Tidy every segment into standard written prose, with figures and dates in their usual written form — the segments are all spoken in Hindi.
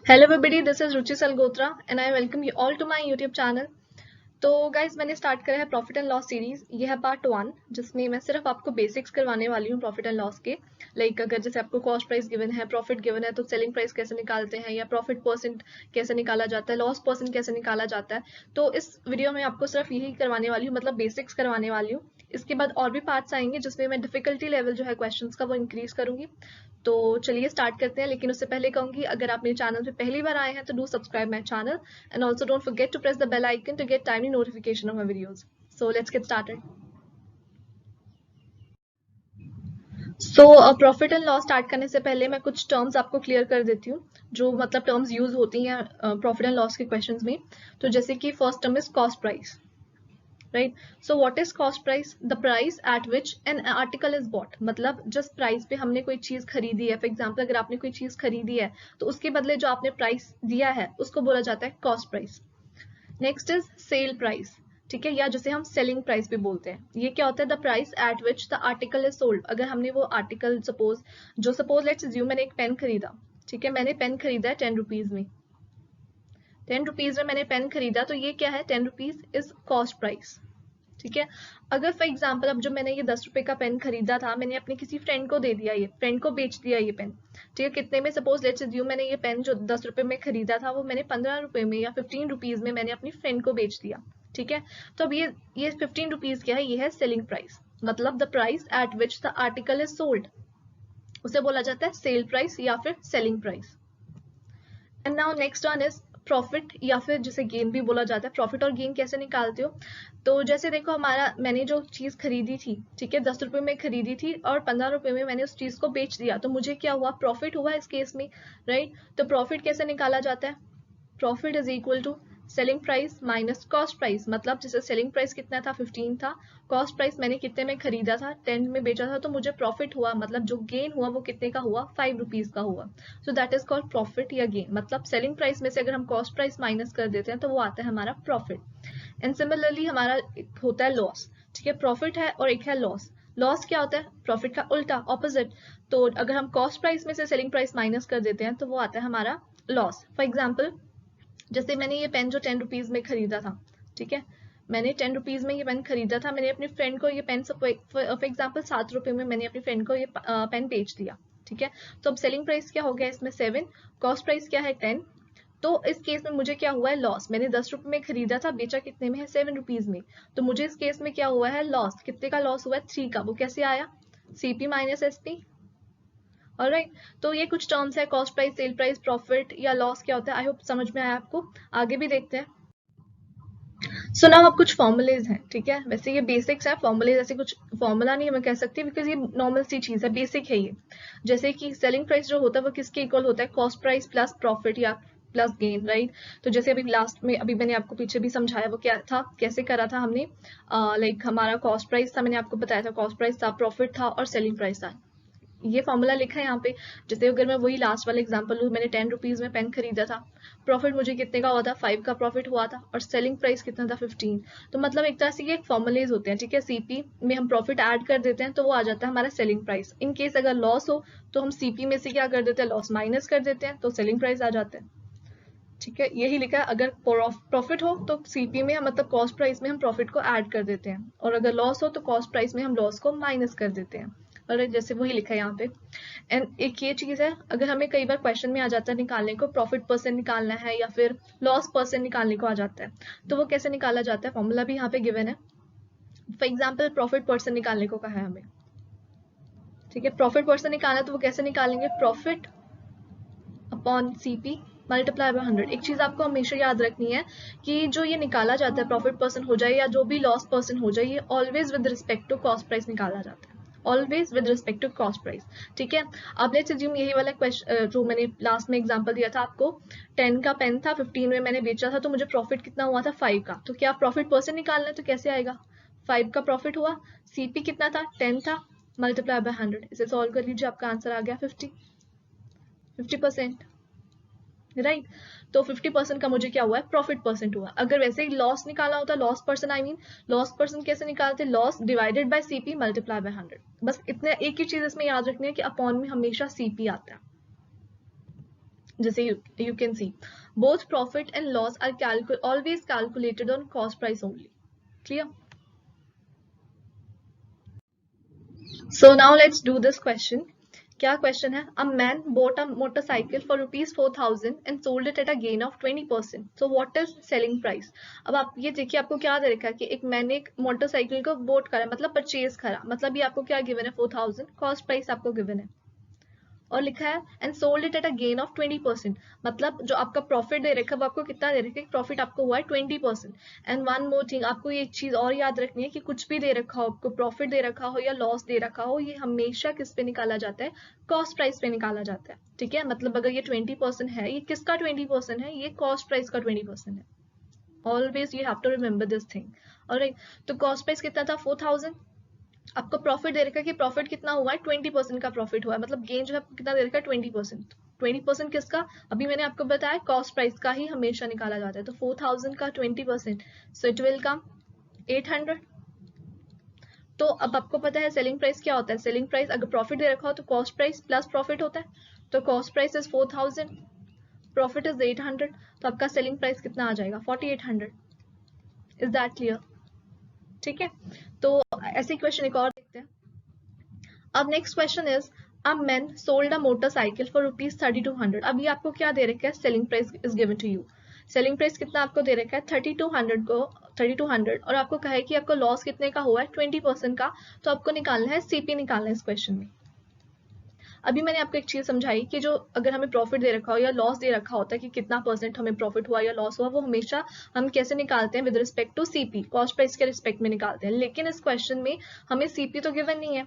Hello everybody, this is Ruchi Salgotra and I welcome you all to my YouTube channel. तो गाइज मैंने स्टार्ट करा है प्रॉफिट एंड लॉस सीरीज। ये है पार्ट 1 जिसमें मैं सिर्फ आपको बेसिक्स करवाने वाली हूँ प्रॉफिट एंड लॉस के। लाइक अगर जैसे आपको कॉस्ट प्राइस गिवन है, प्रॉफिट गिवन है, तो सेलिंग प्राइस कैसे निकालते हैं या प्रॉफिट परसेंट कैसे निकाला जाता है, लॉस परसेंट कैसे निकाला जाता है। तो इस वीडियो में आपको सिर्फ यही करवाने वाली हूँ, मतलब बेसिक्स करवाने वाली हूँ। इसके बाद और भी पार्ट्स आएंगे जिसमें मैं डिफिकल्टी लेवल जो है क्वेश्चंस का वो इंक्रीज करूंगी। तो चलिए स्टार्ट करते हैं, लेकिन उससे पहले कहूंगी अगर आप मेरे चैनल पे पहली बार आए हैं तो do subscribe my channel and also don't forget to press the bell icon to get timely notification of my videos. So let's get started. So profit and loss start करने से पहले मैं कुछ टर्म्स आपको क्लियर कर देती हूँ जो मतलब टर्म्स यूज होती हैं प्रॉफिट एंड लॉस के क्वेश्चंस में। तो जैसे कि first term is cost price, right. So what is cost price? The price at which an article is bought, मतलब जिस प्राइस पे हमने कोई चीज खरीदी है। फॉर एग्जाम्पल अगर आपने कोई चीज खरीदी है तो उसके बदले जो आपने प्राइस दिया है उसको बोला जाता है cost price. Next is sale price, ठीक है, या जिसे हम सेलिंग प्राइस भी बोलते हैं। ये क्या होता है? The price at which the article is sold. अगर हमने वो आर्टिकल सपोज लेट्स अज्यूम मैंने एक पेन खरीदा, ठीक है, मैंने पेन खरीदा है 10 रुपीज में। 10 रुपीज में मैंने पेन खरीदा, तो ये क्या है? 10 रुपीज इज कॉस्ट प्राइस, ठीक है। अगर फॉर एग्जाम्पल अब जो मैंने ये 10 रुपए का पेन खरीदा था, मैंने अपने किसी फ्रेंड को दे दिया, ये फ्रेंड को बेच दिया ये पेन, ठीक है, कितने में? सपोज लेट्स अज्यूम मैंने ये पेन जो 10 रुपए में खरीदा था वो मैंने 15 रुपए में या 15 रुपीज में मैंने अपनी फ्रेंड को बेच दिया, ठीक है। तो अब ये 15 रुपीज क्या है? ये है सेलिंग प्राइस, मतलब the price at which the article is sold, उसे बोला जाता है सेल प्राइस या फिर selling price. And now next one is profit या फिर जिसे गेन भी बोला जाता है। प्रॉफिट और गेन कैसे निकालते हो? तो जैसे देखो मैंने जो चीज खरीदी थी, ठीक है, 10 रुपए में खरीदी थी और 15 रुपए में मैंने उस चीज को बेच दिया, तो मुझे क्या हुआ? प्रॉफिट हुआ इस केस में, राइट। तो प्रॉफिट कैसे निकाला जाता है? Profit is equal to selling price minus cost price. मतलब जैसे सेलिंग प्राइस कितना था? 15 था। कॉस्ट प्राइस मैंने कितने में खरीदा था? 10 में बेचा था, तो मुझे प्रॉफिट हुआ, मतलब जो गेन हुआ वो कितने का हुआ? 5 रुपीज का हुआ। So that is called profit या गेन। मतलब सेलिंग प्राइस में से अगर हम कॉस्ट प्राइस माइनस कर देते हैं तो वो आता है हमारा प्रॉफिट। एंड सिमिलरली हमारा होता है लॉस, ठीक है। प्रॉफिट है और एक है लॉस। लॉस क्या होता है? प्रॉफिट का उल्टा, ऑपोजिट। तो अगर हम कॉस्ट प्राइस में से सेलिंग प्राइस माइनस कर देते हैं तो वो आता है हमारा लॉस। फॉर एग्जाम्पल जैसे मैंने ये पेन जो 10 रुपीज में खरीदा था, ठीक है, मैंने 10 रुपीज में ये पेन खरीदा था, मैंने अपनी फ्रेंड को ये पेन फॉर एग्जाम्पल 7 रुपए में मैंने अपनी फ्रेंड को ये पेन बेच दिया, ठीक है। तो अब सेलिंग प्राइस क्या हो गया इसमें? 7। कॉस्ट प्राइस क्या है? 10। तो इस केस में मुझे क्या हुआ है? लॉस। मैंने 10 रुपए में खरीदा था, बेचा कितने में है? 7 रुपीज में। तो मुझे इस केस में क्या हुआ है? लॉस। कितने का लॉस हुआ है? 3 का। वो कैसे आया? CP minus SP. ऑलराइट। तो ये कुछ टर्म्स है, cost price, sale price, profit या लॉस क्या होता है। आई होप समझ में आया आपको। आगे भी देखते हैं। सो नाउ अब कुछ फॉर्मुलेज हैं, ठीक है। वैसे ये बेसिक्स है, फॉर्मुलेज ऐसे कुछ फॉर्मूला नहीं मैं कह सकती बिकॉज ये नॉर्मल सी चीज है, बेसिक है ये। जैसे कि सेलिंग प्राइस जो होता है वो किसके इक्वल होता है? कॉस्ट प्राइस प्लस प्रॉफिट या प्लस गेन, राइट। तो जैसे अभी लास्ट में अभी मैंने आपको पीछे भी समझाया वो क्या था, कैसे करा था हमने। लाइक हमारा कॉस्ट प्राइस था, मैंने आपको बताया था कॉस्ट प्राइस था, प्रॉफिट था और सेलिंग प्राइस था। ये फॉर्मूला लिखा है यहाँ पे। जैसे अगर मैं वही लास्ट वाला एग्जांपल लूँ, मैंने 10 रुपीज में पेन खरीदा था, प्रॉफिट मुझे कितने का हुआ था? 5 का प्रॉफिट हुआ था और सेलिंग प्राइस कितना था? 15। तो मतलब एक तरह से ये फॉर्मुलेज होते हैं, ठीक है। सीपी में हम प्रॉफिट ऐड कर देते हैं तो वो आ जाता है हमारा सेलिंग प्राइस। इन केस अगर लॉस हो तो हम सीपी में से क्या कर देते हैं? लॉस माइनस कर देते हैं, तो सेलिंग प्राइस आ जाता है, ठीक है। यही लिखा है। अगर प्रॉफिट हो तो सीपी में हम मतलब कॉस्ट प्राइस में हम प्रॉफिट को ऐड कर देते हैं, और अगर लॉस हो तो कॉस्ट प्राइस में हम लॉस को माइनस कर देते हैं। और जैसे वही लिखा है यहाँ पे। एंड एक ये चीज है, अगर हमें कई बार क्वेश्चन में आ जाता है निकालने को, प्रॉफिट परसेंट निकालना है या फिर लॉस परसेंट निकालने को आ जाता है, तो वो कैसे निकाला जाता है? फॉर्मूला भी यहाँ पे गिवन है। फॉर एग्जाम्पल प्रॉफिट परसेंट निकालने को कहा है हमें, ठीक है। प्रॉफिट परसेंट निकालना है तो वो कैसे निकालेंगे? Profit upon CP multiply by 100। एक चीज आपको हमेशा याद रखनी है कि जो ये निकाला जाता है प्रॉफिट परसेंट हो जाए या जो भी लॉस परसेंट हो जाए, ये always with respect to cost price निकाला जाता है, always with respect to cost price, ठीक है। अब लेट्स अज्यूम यही वाला क्वेश्चन जो मैंने लास्ट में एग्जांपल दिया था आपको, 10 का पेन था, 15 में मैंने बेचा था, तो मुझे प्रॉफिट कितना हुआ था? 5 का। तो क्या प्रॉफिट परसेंट निकालना है तो कैसे आएगा? 5 का प्रॉफिट हुआ, सीपी कितना था? 10 था, मल्टीप्लाई बाय 100। इसे सॉल्व कर लीजिए, आपका आंसर आ गया 50%, राइट। तो 50% का मुझे क्या हुआ है? प्रॉफिट परसेंट हुआ। अगर वैसे ही लॉस निकालना होता, loss percent I mean loss percent कैसे निकालते? Loss divided by CP multiply by 100। बस इतने, एक ही चीज इसमें याद रखनी है कि अपॉन में हमेशा सीपी आता है, जैसे you can see both profit and loss are always calculated on cost price only. Clear? So now let's do this question. क्या क्वेश्चन है? A man bought a motorcycle for ₹4,000 and sold it at a gain of 20%. So what is selling price? अब आप ये देखिए, आपको क्या दे रखा है कि एक मैंने एक मोटरसाइकिल को बोट करा, मतलब परचेज करा, मतलब ये आपको क्या गिवन है? 4,000 कॉस्ट प्राइस आपको गिवन है, और लिखा है and sold it at a gain of 20%, मतलब जो आपका प्रॉफिट दे रखा है वो आपको कितना दे रखा है? प्रॉफिट आपको हुआ है 20%. एंड वन मोर थिंग, आपको ये चीज और याद रखनी है कि कुछ भी दे रखा हो, आपको प्रॉफिट दे रखा हो या लॉस दे रखा हो, ये हमेशा किस पे निकाला जाता है? कॉस्ट प्राइस पे निकाला जाता है. ठीक है, मतलब अगर ये 20% है, ये किसका 20% है? ये कॉस्ट प्राइस का 20% है. Always you have to remember this thing. Alright, तो कॉस्ट प्राइस कितना था? 4,000. आपको प्रॉफिट दे रखा है कि प्रॉफिट कितना हुआ है? 20% का प्रॉफिट हुआ है, मतलब गेन जो है कितना दे रखा है? 20%. 20% किसका? अभी मैंने आपको बताया कॉस्ट प्राइस का ही हमेशा निकाला जाता है. तो 4,000 का 20%, सो इट विल कम 800. तो अब आपको पता है सेलिंग प्राइस क्या होता है? सेलिंग प्राइस अगर प्रॉफिट दे रखा हो तो कॉस्ट प्राइस प्लस प्रॉफिट होता है. तो cost price is 4,000, profit is 800, तो आपका सेलिंग प्राइस कितना आ जाएगा? 4,800. Is that clear? ठीक है, तो ऐसे क्वेश्चन एक और देखते हैं. अब next question is a man sold a motorcycle for ₹3,200. अब ये आपको क्या दे रखा है? Selling price is given to you. Selling price कितना आपको दे रखा है? 3,200 और आपको कहा है कि आपको लॉस कितने का हुआ है? 20% का. तो आपको निकालना है सीपी, निकालना है इस क्वेश्चन में. अभी मैंने आपको एक चीज समझाई कि जो अगर हमें प्रॉफिट दे रखा हो या लॉस दे रखा होता है कि कितना परसेंट हमें प्रॉफिट हुआ या लॉस हुआ, वो हमेशा हम कैसे निकालते हैं? With respect to CP, cost price के रिस्पेक्ट में निकालते हैं. लेकिन इस क्वेश्चन में हमें सीपी तो गिवन नहीं है,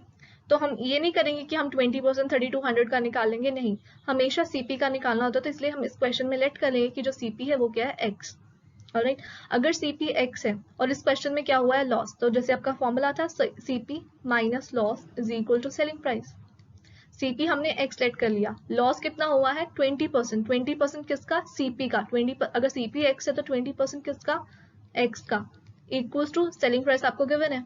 तो हम ये नहीं करेंगे कि हम 20% 3,200 का निकालेंगे, नहीं, हमेशा सीपी का निकालना होता है. तो इसलिए हम इस क्वेश्चन में लेट कर लेंगे कि जो सीपी है वो क्या है? एक्स. ऑलराइट, अगर सीपी एक्स है और इस क्वेश्चन में क्या हुआ है? लॉस, तो जैसे आपका फॉर्मूला था CP minus loss is equal to selling price. CP हमने एक्स लेट कर लिया, लॉस कितना हुआ है? 20%. 20% किसका? सीपी का. 20 अगर सीपी एक्स है तो 20% किसका? एक्स का, इक्वल्स टू सेलिंग प्राइस आपको गिवन है.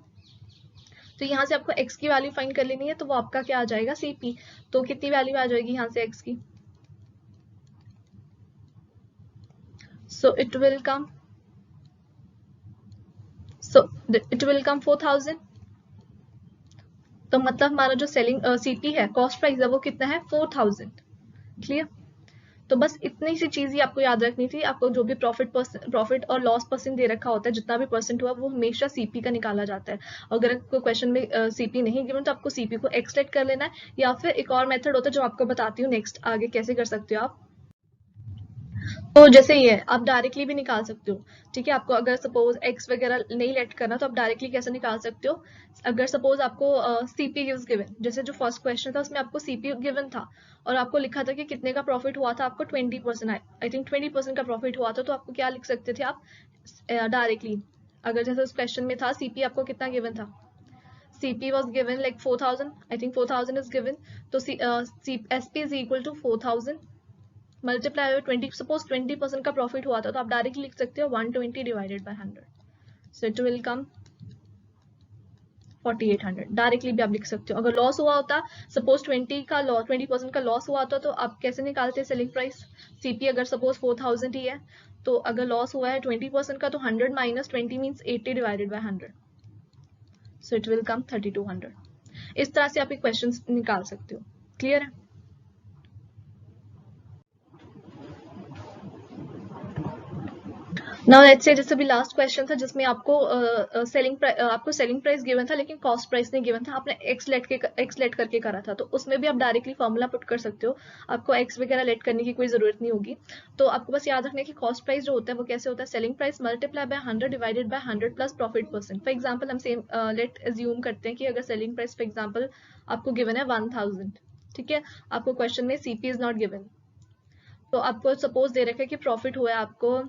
तो यहाँ से आपको एक्स की वैल्यू फाइंड कर लेनी है, तो वो आपका क्या आ जाएगा? सीपी. तो कितनी वैल्यू आ जाएगी यहाँ से एक्स की? So it will come 4,000. तो मतलब हमारा जो सेलिंग सीपी है, कॉस्ट प्राइस है, वो कितना है? 4,000. क्लियर? तो बस इतनी सी चीज ही आपको याद रखनी थी. आपको जो भी प्रॉफिट और लॉस परसेंट दे रखा होता है, जितना भी परसेंट हुआ, वो हमेशा सीपी का निकाला जाता है. अगर कोई क्वेश्चन में सीपी नहीं गिवन तो आपको सीपी को एक्सलेट कर लेना है, या फिर एक और मेथड होता है जो आपको बताती हूँ नेक्स्ट आगे कैसे कर सकते हो आप. तो जैसे ये है, आप डायरेक्टली भी निकाल सकते हो. ठीक है, आपको अगर सपोज एक्स वगैरह नहीं लेट करना तो आप डायरेक्टली कैसे निकाल सकते हो? अगर सपोज आपको सीपी गिव्स गिवन, जैसे जो फर्स्ट क्वेश्चन था उसमें आपको सीपी गिवन था और आपको लिखा था कि कितने का प्रॉफिट हुआ था? आपको 20%, आई थिंक 20% का प्रॉफिट हुआ था. तो आपको क्या लिख सकते थे आप डायरेक्टली? अगर जैसे उस क्वेश्चन में था सीपी आपको कितना गिवन था? CP was given like 4,000. I think 4,000 is given. तो SP is equal to 4,000 multiply 20. Suppose 20% का प्रॉफिट हुआ था तो आप डायरेक्टली लिख सकते हो 120 divided by 100. So it will come 4,800. Directly भी आप लिख सकते हो. अगर लॉस हुआ होता, सपोज 20% का लॉस हुआ था, तो आप कैसे निकालते सेलिंग प्राइस? सीपी अगर सपोज 4,000 ही है, तो अगर लॉस हुआ है 20% का, तो 100 minus 20 means 80 divided by 100. So it will come 3,200. इस तरह से आप एक क्वेश्चन निकाल सकते हो. क्लियर है? नाउ लेट्स से जैसे भी लास्ट क्वेश्चन था जिसमें आपको सेलिंग प्राइस गिवन था लेकिन कॉस्ट प्राइस नहीं गिवन था, आपने एक्स लेट करके करा था, तो उसमें भी आप डायरेक्टली फॉर्मूला पुट कर सकते हो. आपको एक्स वगैरह लेट करने की कोई जरूरत नहीं होगी. तो आपको बस याद रखना है कि कॉस्ट प्राइस जो होता है वो कैसे होता है? Selling price multiply by 100 divided by 100 plus profit percent. For example हम सेम लेट एज्यूम करते हैं कि अगर सेलिंग प्राइस फॉर एग्जाम्पल आपको गिवन है 1,000, ठीक है, आपको क्वेश्चन में सीपी इज नॉट गिवन, तो आपको सपोज दे रखा है कि प्रॉफिट हुआ है आपको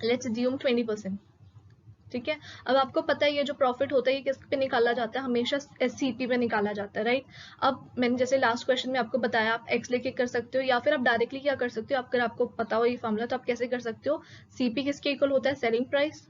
लेट्स अज्यूम 20%. ठीक है, अब आपको पता है ये जो प्रॉफिट होता है ये किस पे निकाला जाता है? हमेशा एससीपी पे निकाला जाता है, राइट? अब मैंने जैसे लास्ट क्वेश्चन में आपको बताया, आप एक्स लेके कर सकते हो या फिर आप डायरेक्टली क्या कर सकते हो. अगर आपको पता हो ये फॉर्मूला तो आप कैसे कर सकते हो? सीपी किसके इक्वल होता है? Selling price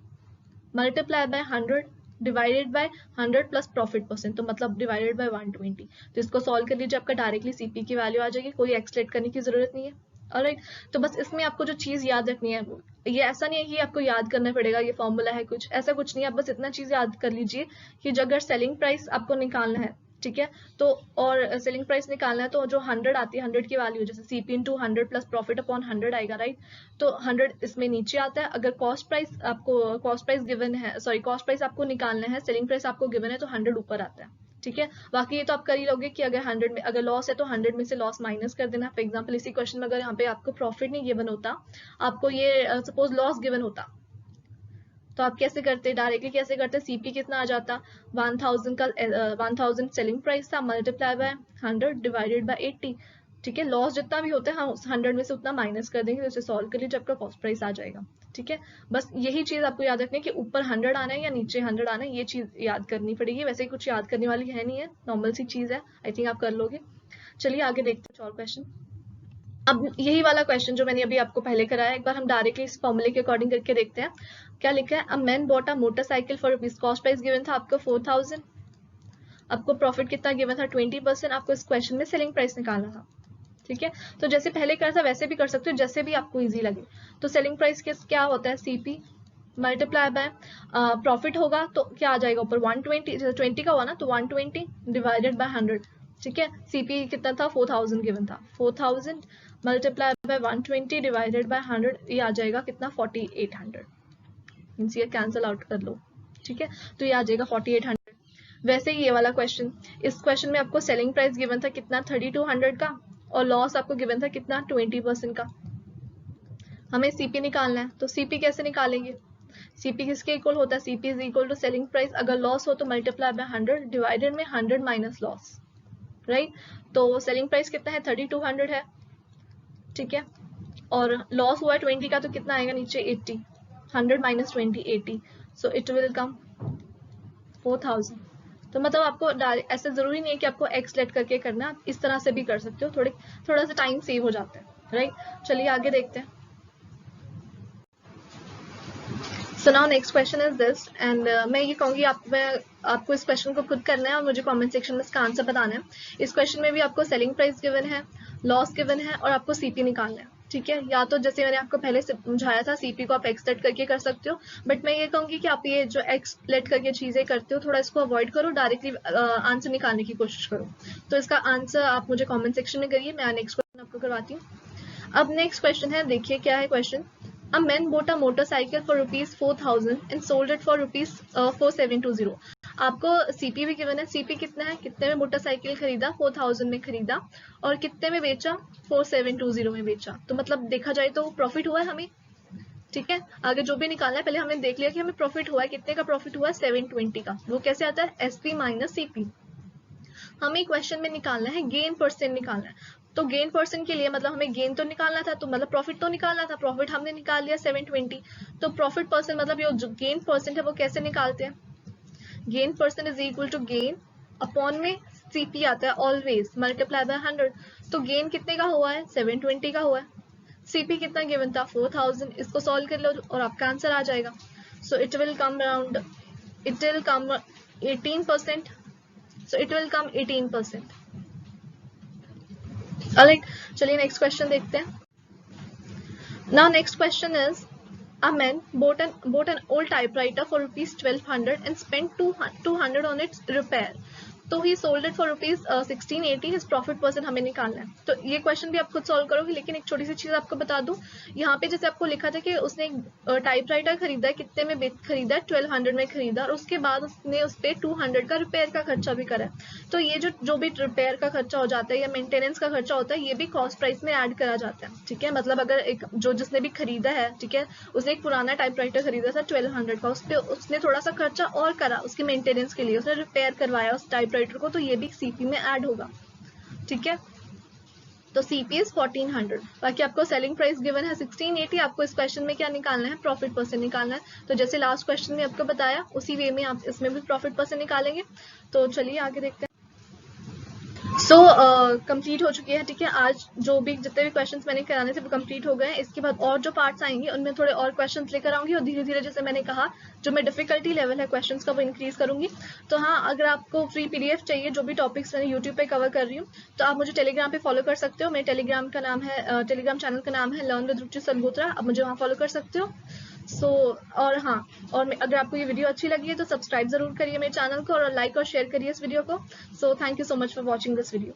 multiply by 100 divided by 100 plus profit percent, तो मतलब डिवाइडेड बाय 120. तो इसको सॉल्व कर लीजिए, आपका डायरेक्टली सीपी की वैल्यू आ जाएगी, कोई एक्सलेट करने की जरूरत नहीं है. ऑलराइट, तो बस इसमें आपको जो चीज़ याद रखनी है, ये ऐसा नहीं है कि आपको याद करना पड़ेगा ये फॉर्मूला है कुछ, ऐसा कुछ नहीं है। आप बस इतना चीज़ याद कर लीजिए कि जो अगर सेलिंग प्राइस आपको निकालना है, ठीक है, तो और सेलिंग प्राइस निकालना है तो जो 100 आती है, 100 की वैल्यू जैसे CP into 100 plus profit upon 100 आएगा, राइट। तो 100 इसमें नीचे आता है। अगर कॉस्ट प्राइस आपको कॉस्ट प्राइस गिवन है, सॉरी कॉस्ट प्राइस आपको निकालना है, सेलिंग प्राइस आपको गिवन है, तो 100 ऊपर आता है, ठीक है। बाकी ये तो आप कर ही लोगे कि अगर 100 में अगर लॉस है तो 100 में से लॉस माइनस कर देना। फॉर एग्जांपल इसी क्वेश्चन में अगर यहाँ पे आपको प्रॉफिट नहीं गिवन होता, आपको ये सपोज लॉस गिवन होता, तो आप कैसे करते, डायरेक्टली कैसे करते, CP कितना आ जाता, 1000 का 1000 सेलिंग प्राइस था, मल्टीप्लाई बाय 100 डिवाइडेड बाय 80, ठीक है। लॉस जितना भी होता है हम 100 में से उतना माइनस कर देंगे, तो इसे सॉल्व कर लीजिए, आपका कॉस्ट प्राइस आ जाएगा, ठीक है। बस यही चीज आपको याद रखनी है कि ऊपर 100 आना है या नीचे 100 आना है, ये चीज याद करनी पड़ेगी। वैसे कुछ याद करने वाली है नहीं है, नॉर्मल सी चीज है, आई थिंक आप कर लोगे। चलिए आगे देखते हैं और क्वेश्चन। अब यही वाला क्वेश्चन जो मैंने अभी आपको पहले कराया, एक बार हम डायरेक्टली इस फॉर्मूले के अकॉर्डिंग करके देखते हैं क्या लिखा है। A man bought a motorcycle for rupees, cost price given था आपको 4000, आपको प्रॉफिट कितना गिवन था 20%, आपको इस क्वेश्चन में सेलिंग प्राइस निकालना था, ठीक है। तो जैसे पहले करा था वैसे भी कर सकते हो, जैसे भी आपको इजी लगे। तो सेलिंग प्राइस क्या होता है, CP मल्टीप्लाई बाय प्रॉफिट होगा तो क्या आ जाएगा ऊपर 120, जैसे 20 का हुआ ना तो 120 डिवाइडेड बाय 100, ठीक है। CP कितना था 4000 गिवन था, 4000 मल्टीप्लाई बाय 120 डिवाइडेड बाय 100, ये आ जाएगा कितना 4800, मींस ये कैंसिल आउट कर लो, ठीक है। तो ये आ जाएगा 4800। वैसे ही ये वाला क्वेश्चन, इस क्वेश्चन में आपको सेलिंग प्राइस गिवन था कितना 3200 का, और लॉस आपको गिवन था कितना 20% का। हमें CP निकालना है, तो CP कैसे निकालेंगे, CP किसके इक्वल होता है, CP is equal to selling price, अगर लॉस हो तो मल्टीप्लाई बाय 100 डिवाइडेड में 100 माइनस लॉस, राइट। तो सेलिंग प्राइस कितना है 3200 है, ठीक है, और लॉस हुआ है 20 का, तो कितना आएगा नीचे 80, 100 minus 20 80, so it will come 4000। तो मतलब आपको ऐसे जरूरी नहीं है कि आपको एक्स लेट करके करना, आप इस तरह से भी कर सकते हो, थोड़ा सा टाइम सेव हो जाता है, राइट। चलिए आगे देखते हैं। So now next question is this, and मैं ये कहूँगी आपको इस क्वेश्चन को खुद करना है और मुझे कमेंट सेक्शन में इसका आंसर बताना है। इस क्वेश्चन में भी आपको सेलिंग प्राइस गिवन है, लॉस गिवन है, और आपको CP निकालना है, ठीक है। या तो जैसे मैंने आपको पहले समझाया था CP को आप एक्स लेट करके कर सकते हो, बट मैं ये कहूँगी कि आप ये जो एक्स लेट करके चीज़ें करते हो थोड़ा इसको अवॉइड करो, डायरेक्टली आंसर निकालने की कोशिश करो। तो इसका आंसर आप मुझे कॉमेंट सेक्शन में करिए, मैं नेक्स्ट क्वेश्चन आपको करवाती हूँ। अब नेक्स्ट क्वेश्चन है, देखिए क्या है question. A man bought a motorcycle for rupees 4000 and sold it for rupees 4720. आपको CP भी गिवन है, CP कितना है, कितने में मोटरसाइकिल खरीदा 4000 में खरीदा, और कितने में बेचा 4720 में बेचा। तो मतलब देखा जाए तो प्रॉफिट हुआ है हमें, ठीक है। आगे जो भी निकालना है, पहले हमने देख लिया कि हमें प्रॉफिट हुआ है, कितने का प्रॉफिट हुआ है 720 का। वो कैसे आता है, SP माइनस CP। हमें क्वेश्चन में निकालना है गेन परसेंट निकालना है, तो गेन परसेंट के लिए मतलब हमें गेन तो निकालना था, तो मतलब प्रॉफिट तो निकालना था, प्रॉफिट हमने निकाल लिया 720। तो प्रॉफिट परसेंट मतलब ये जो गेन परसेंट है वो कैसे निकालते हैं, gain percent is equal to gain upon में CP आता है ऑलवेज मल्टीप्लाई बाय 100। तो गेन कितने का हुआ है 720 का हुआ है, CP कितना गिवन था 4000, इसको सॉल्व कर लो और आपका आंसर आ जाएगा। So it will come 18%, so it will come 18%. Alright, चलिए नेक्स्ट क्वेश्चन देखते हैं। Now next question is, a man bought an old typewriter for rupees 1200 and spent 200 on its repair. तो ही sold it for rupees 1680, his profit percent हमें निकालना है। तो ये क्वेश्चन भी आप खुद सॉल्व करोगे, लेकिन एक छोटी सी चीज आपको बता दूं, यहाँ पे जैसे आपको लिखा था कि उसने एक टाइपराइटर खरीदा है, कितने में खरीदा है 1200 में खरीदा, और उसके बाद उसने उस पर 200 का रिपेयर का खर्चा भी करा है। तो ये जो भी रिपेयर का खर्चा हो जाता है या मेंटेनेंस का खर्चा होता है, ये भी कॉस्ट प्राइस में ऐड करा जाता है, ठीक है। मतलब अगर एक जिसने भी खरीदा है, ठीक है, उसने एक पुराना टाइपराइटर खरीदा था 1200 का, उस पर उसने थोड़ा सा खर्चा और करा उसके मेंटेनेंस के लिए, उसने रिपेयर करवाया उस टाइपराइटर को, तो ये भी CP में ऐड होगा, ठीक है। तो CP इज 1400। बाकी आपको सेलिंग प्राइस गिवन है 1680, आपको इस क्वेश्चन में क्या निकालना है, प्रॉफिट परसेंट निकालना है। तो जैसे लास्ट क्वेश्चन में आपको बताया उसी वे में आप इसमें भी प्रॉफिट परसेंट निकालेंगे। तो चलिए आगे देखते हैं। सो कंप्लीट हो चुकी है, ठीक है। आज जो भी जितने भी क्वेश्चंस मैंने कराने थे वो कंप्लीट हो गए हैं। इसके बाद और जो पार्ट्स आएंगे उनमें थोड़े और क्वेश्चंस लेकर आऊंगी और धीरे धीरे, जैसे मैंने कहा, जो मैं डिफिकल्टी लेवल है क्वेश्चंस का वो इंक्रीज करूंगी। तो हाँ, अगर आपको फ्री PDF चाहिए जो भी टॉपिक्स मैंने यूट्यूब पे कवर कर रही हूँ, तो आप मुझे टेलीग्राम पे फॉलो कर सकते हो। मेरे टेलीग्राम चैनल का नाम है लर्न विद रुचि सलगोत्रा। आप मुझे वहाँ फॉलो कर सकते हो। और हाँ, और अगर आपको ये वीडियो अच्छी लगी है तो सब्सक्राइब जरूर करिए मेरे चैनल को और लाइक और शेयर करिए इस वीडियो को। So thank you so much for watching this video.